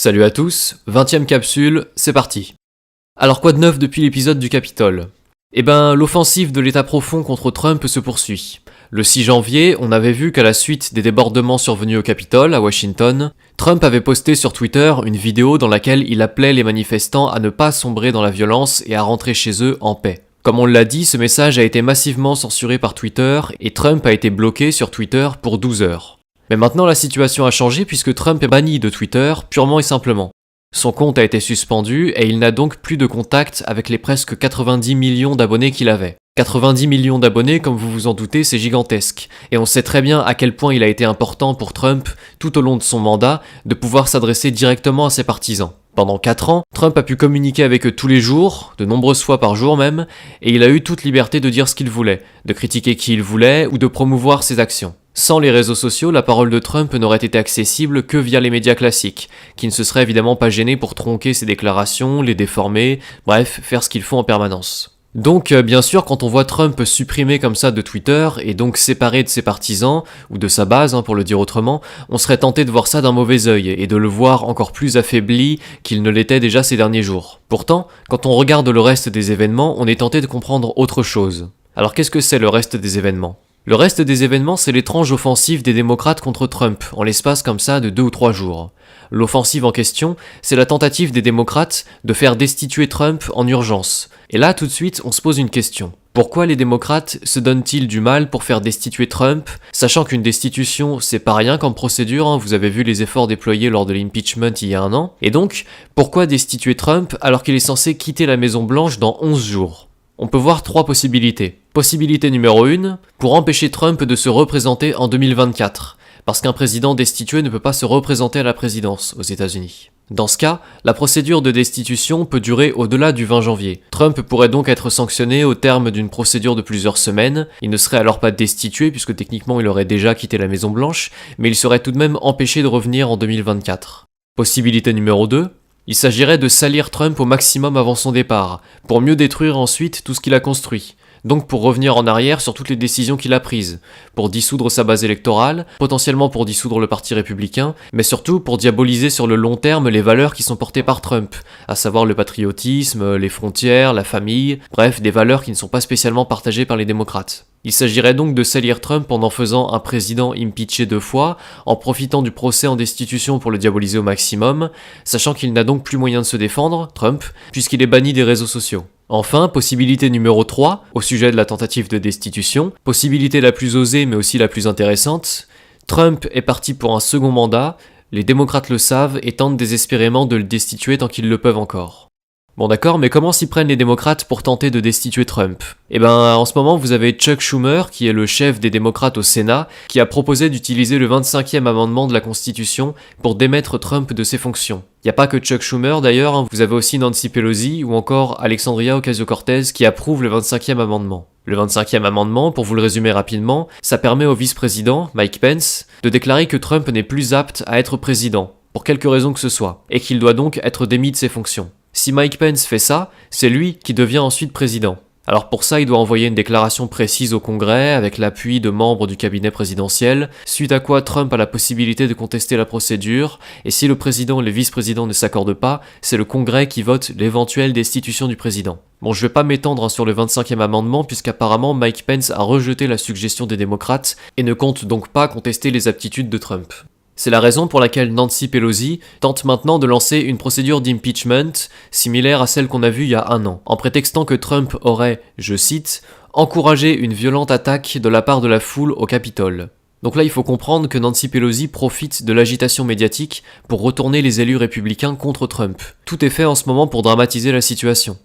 Salut à tous, 20e capsule, c'est parti. Alors quoi de neuf depuis l'épisode du Capitole ? L'offensive de l'État profond contre Trump se poursuit. Le 6 janvier, on avait vu qu'à la suite des débordements survenus au Capitole, à Washington, Trump avait posté sur Twitter une vidéo dans laquelle il appelait les manifestants à ne pas sombrer dans la violence et à rentrer chez eux en paix. Comme on l'a dit, ce message a été massivement censuré par Twitter et Trump a été bloqué sur Twitter pour 12 heures. Mais maintenant la situation a changé puisque Trump est banni de Twitter purement et simplement. Son compte a été suspendu et il n'a donc plus de contact avec les presque 90 millions d'abonnés qu'il avait. 90 millions d'abonnés, comme vous vous en doutez, c'est gigantesque. Et on sait très bien à quel point il a été important pour Trump, tout au long de son mandat, de pouvoir s'adresser directement à ses partisans. Pendant 4 ans, Trump a pu communiquer avec eux tous les jours, de nombreuses fois par jour même, et il a eu toute liberté de dire ce qu'il voulait, de critiquer qui il voulait ou de promouvoir ses actions. Sans les réseaux sociaux, la parole de Trump n'aurait été accessible que via les médias classiques, qui ne se seraient évidemment pas gênés pour tronquer ses déclarations, les déformer, bref, faire ce qu'ils font en permanence. Donc, bien sûr, quand on voit Trump supprimé comme ça de Twitter, et donc séparé de ses partisans, ou de sa base, pour le dire autrement, on serait tenté de voir ça d'un mauvais œil, et de le voir encore plus affaibli qu'il ne l'était déjà ces derniers jours. Pourtant, quand on regarde le reste des événements, on est tenté de comprendre autre chose. Alors qu'est-ce que c'est le reste des événements ? Le reste des événements, c'est l'étrange offensive des démocrates contre Trump, en l'espace comme ça de 2 ou 3 jours. L'offensive en question, c'est la tentative des démocrates de faire destituer Trump en urgence. Et là, tout de suite, on se pose une question. Pourquoi les démocrates se donnent-ils du mal pour faire destituer Trump, sachant qu'une destitution, c'est pas rien comme procédure, vous avez vu les efforts déployés lors de l'impeachment il y a 1 an. Et donc, pourquoi destituer Trump alors qu'il est censé quitter la Maison-Blanche dans 11 jours ? On peut voir 3 possibilités. Possibilité numéro 1, pour empêcher Trump de se représenter en 2024, parce qu'un président destitué ne peut pas se représenter à la présidence aux États-Unis. Dans ce cas, la procédure de destitution peut durer au-delà du 20 janvier. Trump pourrait donc être sanctionné au terme d'une procédure de plusieurs semaines. Il ne serait alors pas destitué puisque techniquement il aurait déjà quitté la Maison-Blanche, mais il serait tout de même empêché de revenir en 2024. Possibilité numéro 2, il s'agirait de salir Trump au maximum avant son départ, pour mieux détruire ensuite tout ce qu'il a construit. Donc pour revenir en arrière sur toutes les décisions qu'il a prises, pour dissoudre sa base électorale, potentiellement pour dissoudre le parti républicain, mais surtout pour diaboliser sur le long terme les valeurs qui sont portées par Trump, à savoir le patriotisme, les frontières, la famille, bref, des valeurs qui ne sont pas spécialement partagées par les démocrates. Il s'agirait donc de salir Trump en faisant un président impeaché 2 fois, en profitant du procès en destitution pour le diaboliser au maximum, sachant qu'il n'a donc plus moyen de se défendre, Trump, puisqu'il est banni des réseaux sociaux. Enfin, possibilité numéro 3, au sujet de la tentative de destitution, possibilité la plus osée mais aussi la plus intéressante, Trump est parti pour un second mandat, les démocrates le savent et tentent désespérément de le destituer tant qu'ils le peuvent encore. Bon d'accord, mais comment s'y prennent les démocrates pour tenter de destituer Trump ? En ce moment, vous avez Chuck Schumer, qui est le chef des démocrates au Sénat, qui a proposé d'utiliser le 25e amendement de la Constitution pour démettre Trump de ses fonctions. Il n'y a pas que Chuck Schumer d'ailleurs, vous avez aussi Nancy Pelosi ou encore Alexandria Ocasio-Cortez qui approuvent le 25e amendement. Le 25e amendement, pour vous le résumer rapidement, ça permet au vice-président, Mike Pence, de déclarer que Trump n'est plus apte à être président, pour quelque raison que ce soit, et qu'il doit donc être démis de ses fonctions. Si Mike Pence fait ça, c'est lui qui devient ensuite président. Alors pour ça, il doit envoyer une déclaration précise au Congrès avec l'appui de membres du cabinet présidentiel, suite à quoi Trump a la possibilité de contester la procédure, et si le président et le vice-président ne s'accordent pas, c'est le Congrès qui vote l'éventuelle destitution du président. Bon, je vais pas m'étendre sur le 25e amendement puisqu'apparemment Mike Pence a rejeté la suggestion des démocrates et ne compte donc pas contester les aptitudes de Trump. C'est la raison pour laquelle Nancy Pelosi tente maintenant de lancer une procédure d'impeachment similaire à celle qu'on a vue il y a 1 an, en prétextant que Trump aurait, je cite, « encouragé une violente attaque de la part de la foule au Capitole ». Donc là, il faut comprendre que Nancy Pelosi profite de l'agitation médiatique pour retourner les élus républicains contre Trump. Tout est fait en ce moment pour dramatiser la situation.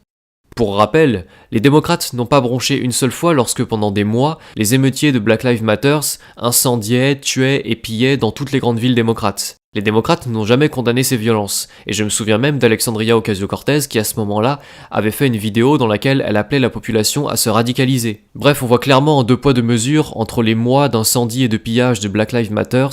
Pour rappel, les démocrates n'ont pas bronché une seule fois lorsque pendant des mois, les émeutiers de Black Lives Matter incendiaient, tuaient et pillaient dans toutes les grandes villes démocrates. Les démocrates n'ont jamais condamné ces violences, et je me souviens même d'Alexandria Ocasio-Cortez qui à ce moment-là avait fait une vidéo dans laquelle elle appelait la population à se radicaliser. Bref, on voit clairement en 2 poids 2 mesures entre les mois d'incendie et de pillage de Black Lives Matter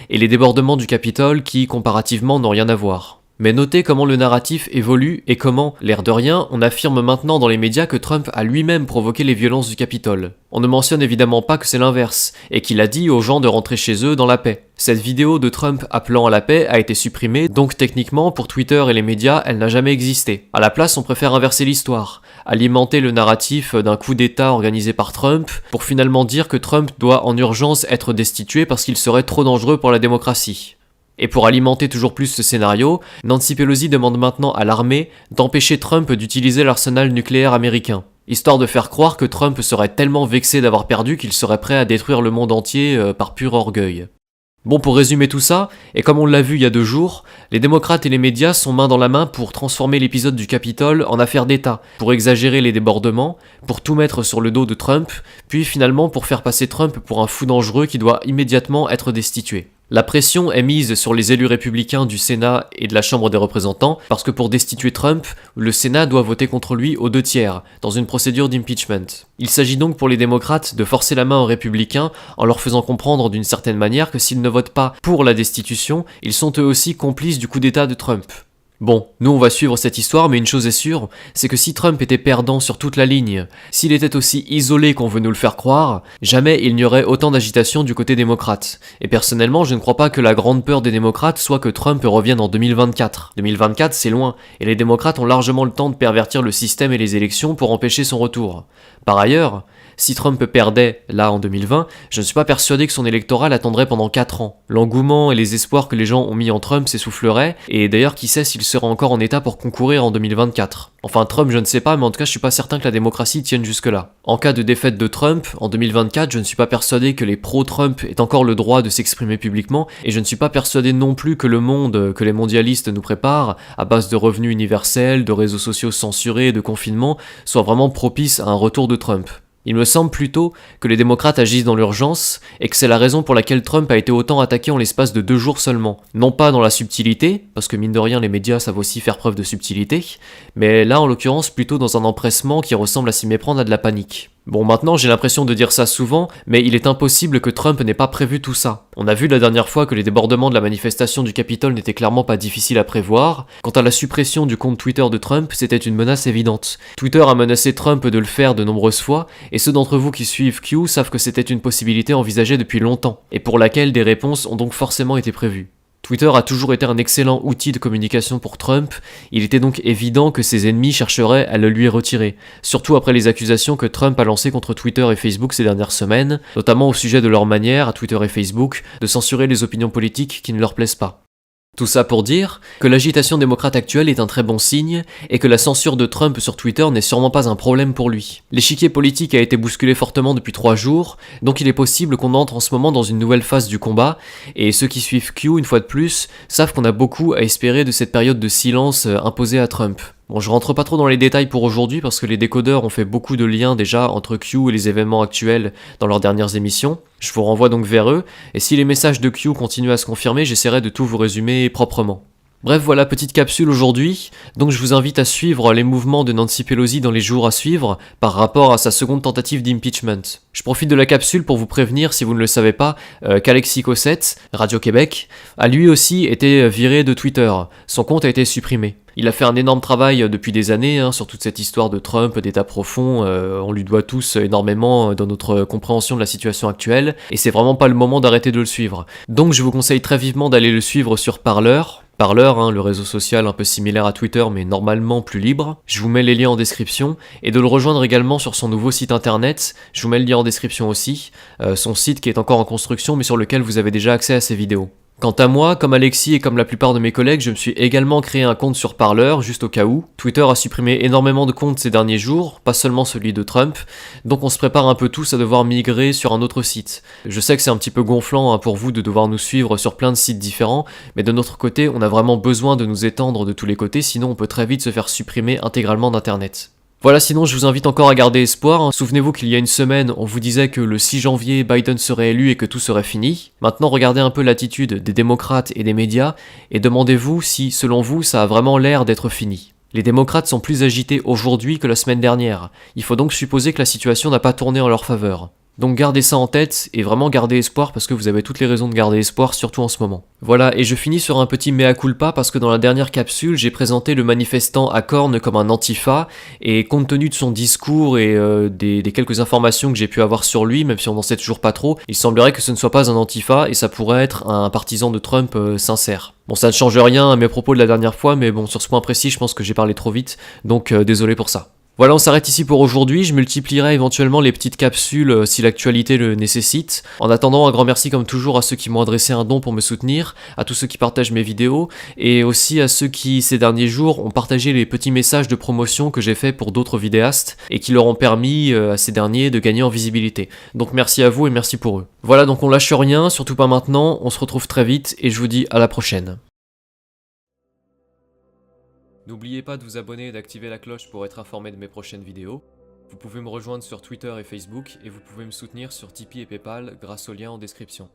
et les débordements du Capitole qui, comparativement, n'ont rien à voir. Mais notez comment le narratif évolue et comment, l'air de rien, on affirme maintenant dans les médias que Trump a lui-même provoqué les violences du Capitole. On ne mentionne évidemment pas que c'est l'inverse, et qu'il a dit aux gens de rentrer chez eux dans la paix. Cette vidéo de Trump appelant à la paix a été supprimée, donc techniquement, pour Twitter et les médias, elle n'a jamais existé. À la place, on préfère inverser l'histoire, alimenter le narratif d'un coup d'État organisé par Trump, pour finalement dire que Trump doit en urgence être destitué parce qu'il serait trop dangereux pour la démocratie. Et pour alimenter toujours plus ce scénario, Nancy Pelosi demande maintenant à l'armée d'empêcher Trump d'utiliser l'arsenal nucléaire américain, histoire de faire croire que Trump serait tellement vexé d'avoir perdu qu'il serait prêt à détruire le monde entier par pur orgueil. Bon, pour résumer tout ça, et comme on l'a vu il y a 2 jours, les démocrates et les médias sont main dans la main pour transformer l'épisode du Capitole en affaire d'État, pour exagérer les débordements, pour tout mettre sur le dos de Trump, puis finalement pour faire passer Trump pour un fou dangereux qui doit immédiatement être destitué. La pression est mise sur les élus républicains du Sénat et de la Chambre des représentants, parce que pour destituer Trump, le Sénat doit voter contre lui aux 2 tiers, dans une procédure d'impeachment. Il s'agit donc pour les démocrates de forcer la main aux républicains en leur faisant comprendre d'une certaine manière que s'ils ne votent pas pour la destitution, ils sont eux aussi complices du coup d'État de Trump. Bon, nous on va suivre cette histoire, mais une chose est sûre, c'est que si Trump était perdant sur toute la ligne, s'il était aussi isolé qu'on veut nous le faire croire, jamais il n'y aurait autant d'agitation du côté démocrate. Et personnellement, je ne crois pas que la grande peur des démocrates soit que Trump revienne en 2024. 2024, c'est loin, et les démocrates ont largement le temps de pervertir le système et les élections pour empêcher son retour. Par ailleurs, si Trump perdait, là en 2020, je ne suis pas persuadé que son électorat l'attendrait pendant 4 ans. L'engouement et les espoirs que les gens ont mis en Trump s'essouffleraient, et d'ailleurs qui sait s'il sera encore en état pour concourir en 2024. Enfin Trump je ne sais pas, mais en tout cas je suis pas certain que la démocratie tienne jusque-là. En cas de défaite de Trump, en 2024, je ne suis pas persuadé que les pro-Trump aient encore le droit de s'exprimer publiquement, et je ne suis pas persuadé non plus que le monde que les mondialistes nous préparent, à base de revenus universels, de réseaux sociaux censurés et de confinement, soit vraiment propice à un retour de Trump. Il me semble plutôt que les démocrates agissent dans l'urgence et que c'est la raison pour laquelle Trump a été autant attaqué en l'espace de 2 jours seulement. Non pas dans la subtilité, parce que mine de rien les médias savent aussi faire preuve de subtilité, mais là en l'occurrence plutôt dans un empressement qui ressemble à s'y méprendre à de la panique. Bon maintenant j'ai l'impression de dire ça souvent, mais il est impossible que Trump n'ait pas prévu tout ça. On a vu la dernière fois que les débordements de la manifestation du Capitole n'étaient clairement pas difficiles à prévoir. Quant à la suppression du compte Twitter de Trump, c'était une menace évidente. Twitter a menacé Trump de le faire de nombreuses fois, et ceux d'entre vous qui suivent Q savent que c'était une possibilité envisagée depuis longtemps, et pour laquelle des réponses ont donc forcément été prévues. Twitter a toujours été un excellent outil de communication pour Trump, il était donc évident que ses ennemis chercheraient à le lui retirer, surtout après les accusations que Trump a lancées contre Twitter et Facebook ces dernières semaines, notamment au sujet de leur manière, à Twitter et Facebook, de censurer les opinions politiques qui ne leur plaisent pas. Tout ça pour dire que l'agitation démocrate actuelle est un très bon signe et que la censure de Trump sur Twitter n'est sûrement pas un problème pour lui. L'échiquier politique a été bousculé fortement depuis 3 jours, donc il est possible qu'on entre en ce moment dans une nouvelle phase du combat, et ceux qui suivent Q une fois de plus savent qu'on a beaucoup à espérer de cette période de silence imposée à Trump. Bon, je rentre pas trop dans les détails pour aujourd'hui parce que les décodeurs ont fait beaucoup de liens déjà entre Q et les événements actuels dans leurs dernières émissions. Je vous renvoie donc vers eux, et si les messages de Q continuent à se confirmer, j'essaierai de tout vous résumer proprement. Bref, voilà, petite capsule aujourd'hui, donc je vous invite à suivre les mouvements de Nancy Pelosi dans les jours à suivre par rapport à sa seconde tentative d'impeachment. Je profite de la capsule pour vous prévenir, si vous ne le savez pas, qu'Alexis Cossette, Radio-Québec, a lui aussi été viré de Twitter. Son compte a été supprimé. Il a fait un énorme travail depuis des années sur toute cette histoire de Trump, d'État profond, on lui doit tous énormément dans notre compréhension de la situation actuelle, et c'est vraiment pas le moment d'arrêter de le suivre. Donc je vous conseille très vivement d'aller le suivre sur Parler, le réseau social un peu similaire à Twitter mais normalement plus libre. Je vous mets les liens en description, et de le rejoindre également sur son nouveau site internet, je vous mets le lien en description aussi, son site qui est encore en construction mais sur lequel vous avez déjà accès à ses vidéos. Quant à moi, comme Alexis et comme la plupart de mes collègues, je me suis également créé un compte sur Parler, juste au cas où. Twitter a supprimé énormément de comptes ces derniers jours, pas seulement celui de Trump, donc on se prépare un peu tous à devoir migrer sur un autre site. Je sais que c'est un petit peu gonflant pour vous de devoir nous suivre sur plein de sites différents, mais de notre côté, on a vraiment besoin de nous étendre de tous les côtés, sinon on peut très vite se faire supprimer intégralement d'internet. Voilà, sinon je vous invite encore à garder espoir. Souvenez-vous qu'il y a une semaine, on vous disait que le 6 janvier, Biden serait élu et que tout serait fini. Maintenant, regardez un peu l'attitude des démocrates et des médias, et demandez-vous si, selon vous, ça a vraiment l'air d'être fini. Les démocrates sont plus agités aujourd'hui que la semaine dernière. Il faut donc supposer que la situation n'a pas tourné en leur faveur. Donc gardez ça en tête et vraiment gardez espoir parce que vous avez toutes les raisons de garder espoir, surtout en ce moment. Voilà, et je finis sur un petit mea culpa parce que dans la dernière capsule, j'ai présenté le manifestant Acorn comme un antifa et compte tenu de son discours et des quelques informations que j'ai pu avoir sur lui, même si on n'en sait toujours pas trop, il semblerait que ce ne soit pas un antifa et ça pourrait être un partisan de Trump sincère. Bon, ça ne change rien à mes propos de la dernière fois, mais bon, sur ce point précis, je pense que j'ai parlé trop vite, donc désolé pour ça. Voilà, on s'arrête ici pour aujourd'hui, je multiplierai éventuellement les petites capsules si l'actualité le nécessite. En attendant, un grand merci comme toujours à ceux qui m'ont adressé un don pour me soutenir, à tous ceux qui partagent mes vidéos, et aussi à ceux qui, ces derniers jours, ont partagé les petits messages de promotion que j'ai fait pour d'autres vidéastes, et qui leur ont permis à ces derniers de gagner en visibilité. Donc merci à vous et merci pour eux. Voilà, donc on lâche rien, surtout pas maintenant, on se retrouve très vite, et je vous dis à la prochaine. N'oubliez pas de vous abonner et d'activer la cloche pour être informé de mes prochaines vidéos. Vous pouvez me rejoindre sur Twitter et Facebook et vous pouvez me soutenir sur Tipeee et Paypal grâce au lien en description.